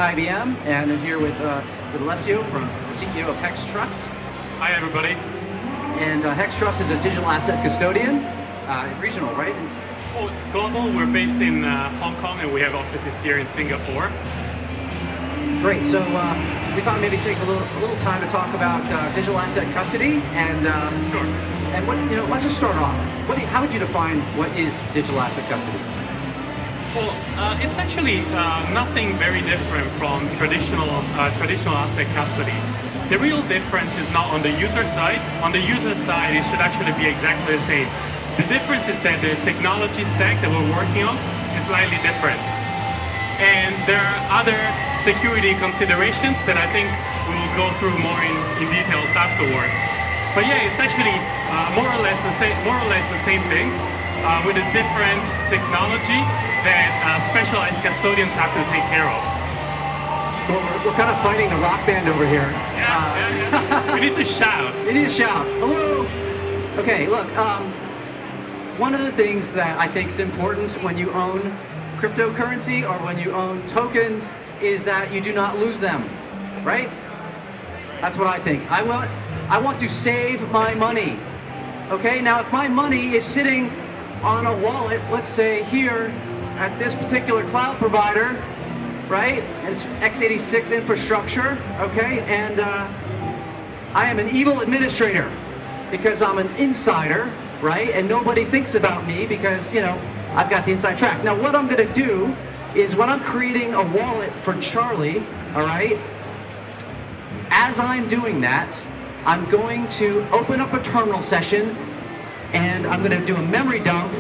IBM, and I'm here with Alessio, the CEO of Hex Trust. Hi, everybody. And Hex Trust is a digital asset custodian, regional, right? Oh, global. We're based in Hong Kong, and we have offices here in Singapore. Great. So we thought maybe take a little time to talk about digital asset custody, and Sure. And let's just start off. How would you define what is digital asset custody? Well, it's actually nothing very different from traditional asset custody. The real difference is not on the user side. On the user side, it should actually be exactly the same. The difference is that the technology stack that we're working on is slightly different. And there are other security considerations that I think we will go through more in details afterwards. But yeah, it's actually more or less the same thing with a different technology that specialized custodians have to take care of. Well, we're kind of fighting the rock band over here. Yeah. We need to shout. You need to shout. Hello. Okay, look. One of the things that I think is important when you own cryptocurrency or when you own tokens is that you do not lose them, right? That's what I think. I want to save my money. Okay, now if my money is sitting on a wallet, let's say here at this particular cloud provider, right? And it's x86 infrastructure, okay? And I am an evil administrator because I'm an insider, right? And nobody thinks about me because, I've got the inside track. Now what I'm gonna do is when I'm creating a wallet for Charlie, all right? As I'm doing that, I'm going to open up a terminal session and I'm going to do a memory dump,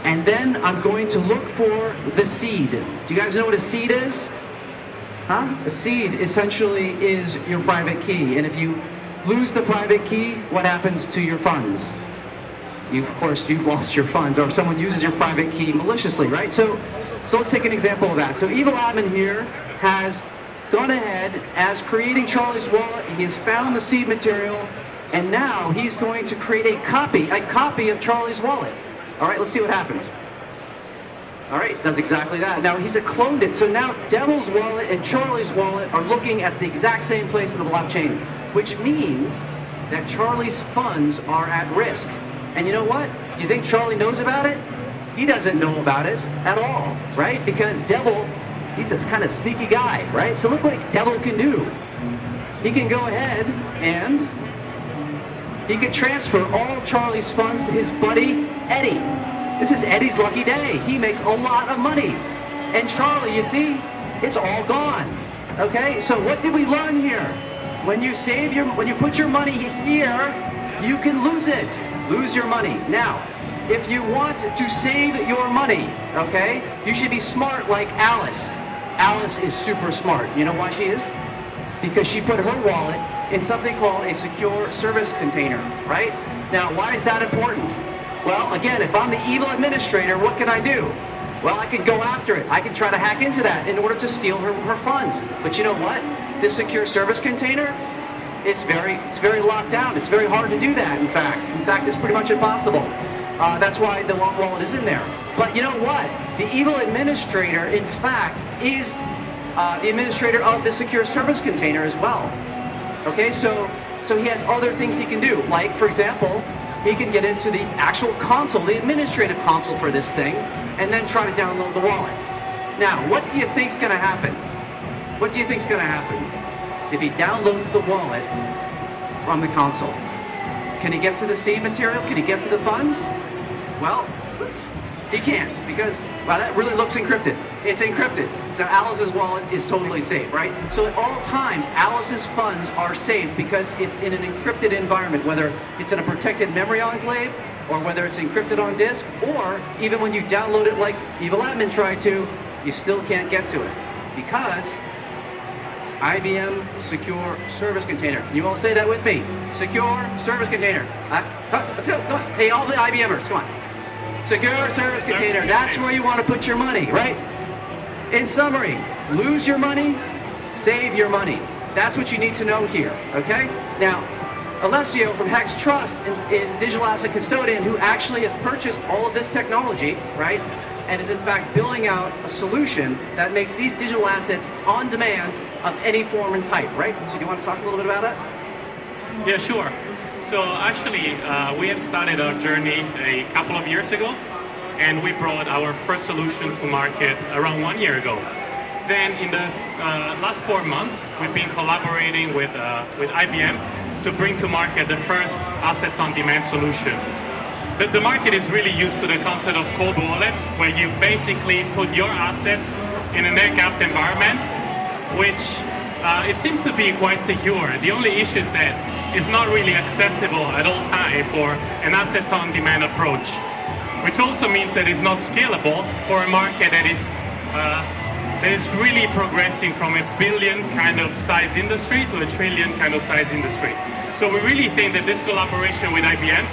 and then I'm going to look for the seed. Do you guys know what a seed is? Huh? A seed essentially is your private key, and if you lose the private key, what happens to your funds? Of course, you've lost your funds, or if someone uses your private key maliciously, right? So let's take an example of that. So Evil Admin here has gone ahead as creating Charlie's wallet. He has found the seed material, and now he's going to create a copy of Charlie's wallet. All right, let's see what happens. All right, does exactly that. Now he's cloned it, so now Devil's wallet and Charlie's wallet are looking at the exact same place in the blockchain, which means that Charlie's funds are at risk. And you know what? Do you think Charlie knows about it? He doesn't know about it at all, right? Because Devil, he's this kind of sneaky guy, right? So look what Devil can do. He can go ahead and he can transfer all Charlie's funds to his buddy, Eddie. This is Eddie's lucky day. He makes a lot of money. And Charlie, you see, it's all gone. Okay, so what did we learn here? When you put your money here, you can lose it. Lose your money. Now, if you want to save your money, okay, you should be smart like Alice. Alice is super smart. You know why she is? Because she put her wallet in something called a secure service container, right? Now, why is that important? Well, again, if I'm the evil administrator, what can I do? Well, I can go after it. I can try to hack into that in order to steal her funds. But you know what? This secure service container, it's very locked down. It's very hard to do that, in fact. In fact, it's pretty much impossible. That's why the wallet is in there. But you know what? The evil administrator, in fact, is the administrator of the secure service container as well. Okay, so he has other things he can do. Like, for example, he can get into the actual console, the administrative console for this thing, and then try to download the wallet. Now, what do you think's going to happen? What do you think's going to happen if he downloads the wallet from the console? Can he get to the seed material? Can he get to the funds? Well, he can't, because, well, that really looks encrypted. It's encrypted. So Alice's wallet is totally safe, right? So at all times, Alice's funds are safe because it's in an encrypted environment, whether it's in a protected memory enclave, or whether it's encrypted on disk, or even when you download it like Evil Admin tried to, you still can't get to it. Because IBM Secure Service Container. Can you all say that with me? Secure Service Container. Let's go, come on. Hey, all the IBMers, come on. Secure Service Container, that's where you want to put your money, right? In summary, lose your money, save your money. That's what you need to know here, okay? Now, Alessio from Hex Trust is a digital asset custodian who actually has purchased all of this technology, right? and is in fact building out a solution that makes these digital assets on demand of any form and type, right? So do you want to talk a little bit about it? Yeah, sure. So actually, we have started our journey a couple of years ago, and we brought our first solution to market around 1 year ago. Then in the last 4 months, we've been collaborating with IBM to bring to market the first assets on demand solution. The market is really used to the concept of cold wallets, where you basically put your assets in an air-gapped environment, which it seems to be quite secure. The only issue is that it's not really accessible at all times for an assets on demand approach, which also means that it's not scalable for a market that is really progressing from a billion kind of size industry to a trillion kind of size industry. So we really think that this collaboration with IBM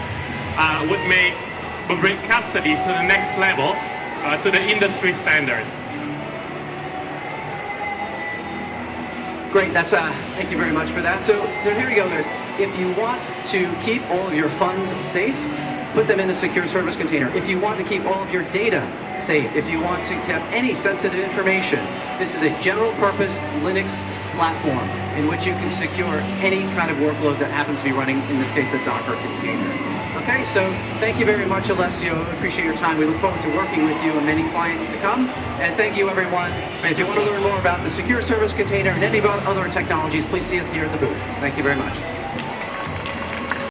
would bring custody to the next level, to the industry standard. Great, thank you very much for that. So here we go, guys. If you want to keep all of your funds safe, put them in a secure service container. If you want to keep all of your data safe, if you want to have any sensitive information, this is a general purpose Linux platform in which you can secure any kind of workload that happens to be running, in this case, a Docker container. Okay, so thank you very much, Alessio. Appreciate your time. We look forward to working with you and many clients to come. And thank you, everyone. And if you want to learn more about the secure service container and any other technologies, please see us here at the booth. Thank you very much.